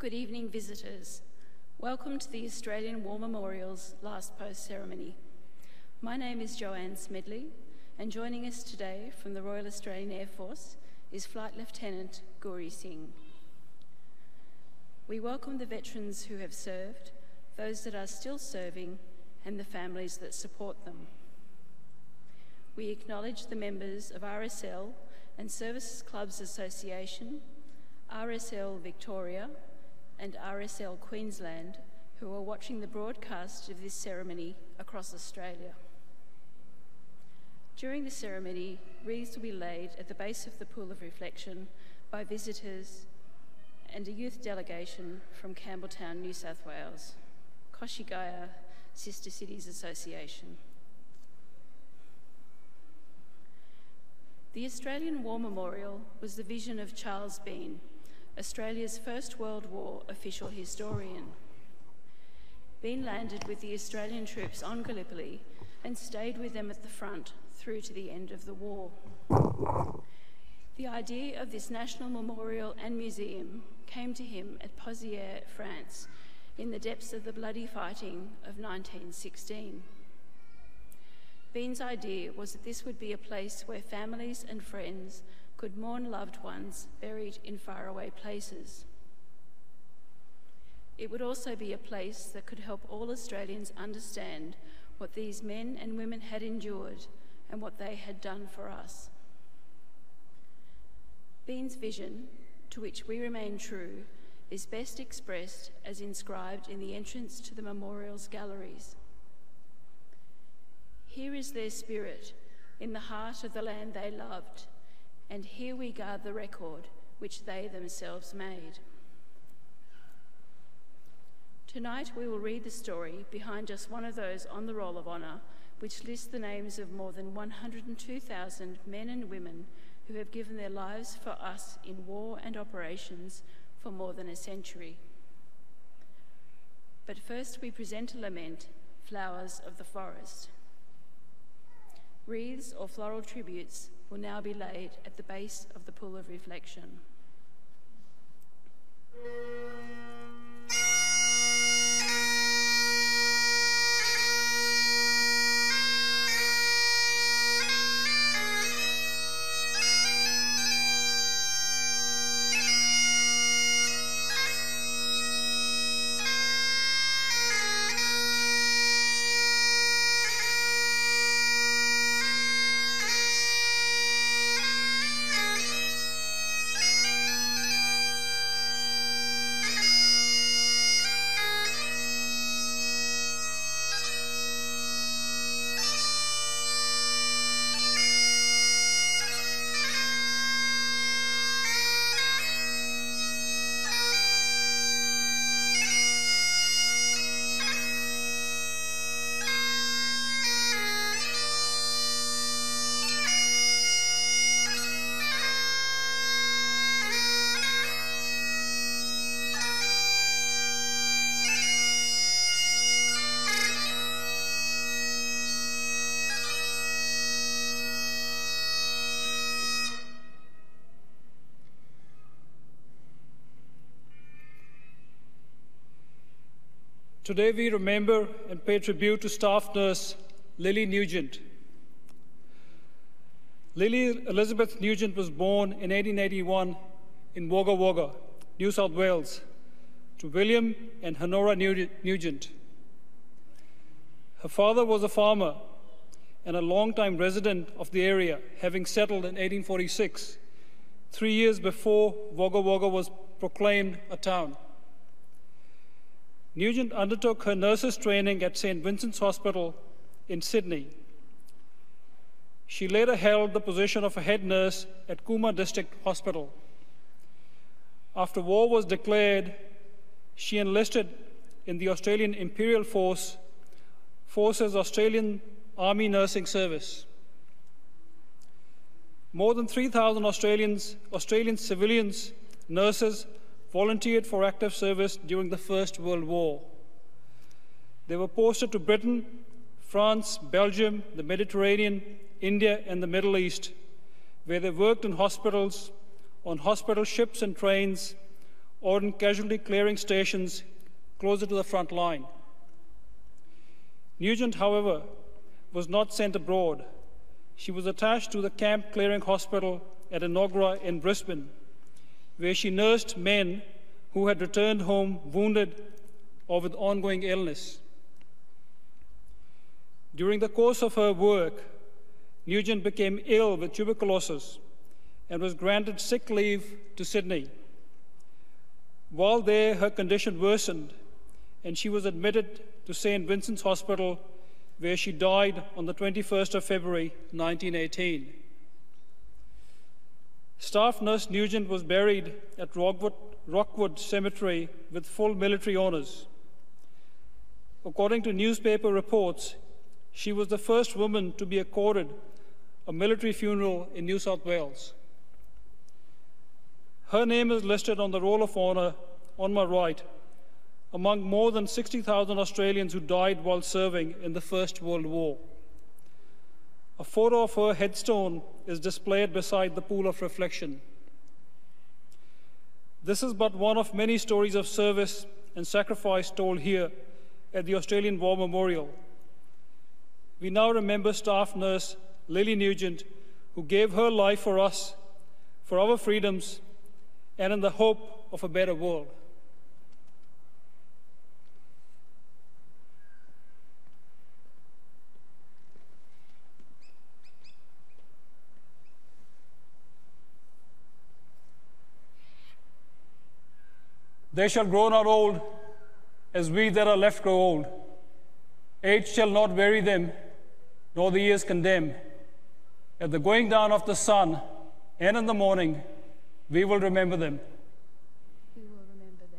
Good evening, visitors. Welcome to the Australian War Memorial's last post ceremony. My name is Joanne Smedley, and joining us today from the Royal Australian Air Force is Flight Lieutenant Gauri Singh. We welcome the veterans who have served, those that are still serving, and the families that support them. We acknowledge the members of RSL and Services Clubs Association, RSL Victoria, and RSL Queensland, who are watching the broadcast of this ceremony across Australia. During the ceremony, wreaths will be laid at the base of the Pool of Reflection by visitors and a youth delegation from Campbelltown, New South Wales, Koshigaya Sister Cities Association. The Australian War Memorial was the vision of Charles Bean, Australia's First World War official historian. Bean landed with the Australian troops on Gallipoli and stayed with them at the front through to the end of the war. The idea of this national memorial and museum came to him at Pozières, France, in the depths of the bloody fighting of 1916. Bean's idea was that this would be a place where families and friends could mourn loved ones buried in faraway places. It would also be a place that could help all Australians understand what these men and women had endured and what they had done for us. Bean's vision, to which we remain true, is best expressed as inscribed in the entrance to the memorial's galleries. Here is their spirit, in the heart of the land they loved, and here we guard the record which they themselves made. Tonight we will read the story behind just one of those on the Roll of Honour, which lists the names of more than 102,000 men and women who have given their lives for us in war and operations for more than a century. But first we present a lament, Flowers of the Forest. Wreaths or floral tributes will now be laid at the base of the Pool of Reflection. Today we remember and pay tribute to Staff Nurse Lily Nugent. Lily Elizabeth Nugent was born in 1881 in Wagga Wagga, New South Wales, to William and Honora Nugent. Her father was a farmer and a long-time resident of the area, having settled in 1846, 3 years before Wagga Wagga was proclaimed a town. Nugent undertook her nurse's training at St. Vincent's Hospital in Sydney. She later held the position of a head nurse at Cooma District Hospital. After war was declared, she enlisted in the Australian Imperial Force's Australian Army Nursing Service. More than 3,000 Australian civilians, nurses, volunteered for active service during the First World War. They were posted to Britain, France, Belgium, the Mediterranean, India, and the Middle East, where they worked in hospitals, on hospital ships and trains, or in casualty clearing stations closer to the front line. Nugent, however, was not sent abroad. She was attached to the Camp Clearing Hospital at Enoggera in Brisbane, where she nursed men who had returned home wounded or with ongoing illness. During the course of her work, Nugent became ill with tuberculosis and was granted sick leave to Sydney. While there, her condition worsened, and she was admitted to St. Vincent's Hospital, where she died on the 21st of February, 1918. Staff Nurse Nugent was buried at Rockwood Cemetery with full military honours. According to newspaper reports, she was the first woman to be accorded a military funeral in New South Wales. Her name is listed on the Roll of Honour on my right, among more than 60,000 Australians who died while serving in the First World War. A photo of her headstone is displayed beside the pool of reflection. This is but one of many stories of service and sacrifice told here at the Australian War Memorial. We now remember Staff Nurse Lily Nugent, who gave her life for us, for our freedoms, and in the hope of a better world. They shall grow not old, as we that are left grow old. Age shall not weary them, nor the years condemn. At the going down of the sun and in the morning, we will remember them. We will remember them.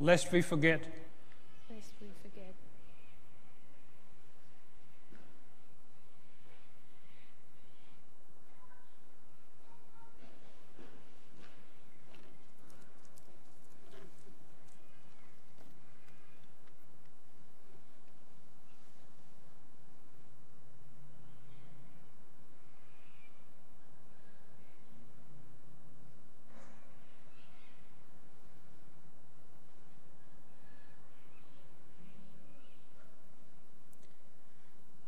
Lest we forget. Lest we forget.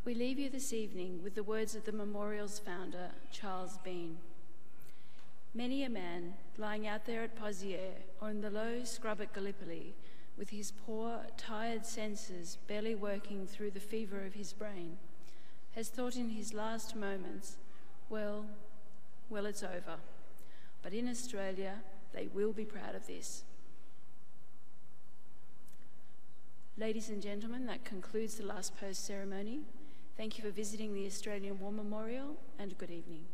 We leave you this evening with the words of the memorial's founder, Charles Bean. Many a man lying out there at Pozières or in the low scrub at Gallipoli, with his poor, tired senses barely working through the fever of his brain, has thought in his last moments, well, it's over. But in Australia, they will be proud of this. Ladies and gentlemen, that concludes the last post ceremony. Thank you for visiting the Australian War Memorial, and good evening.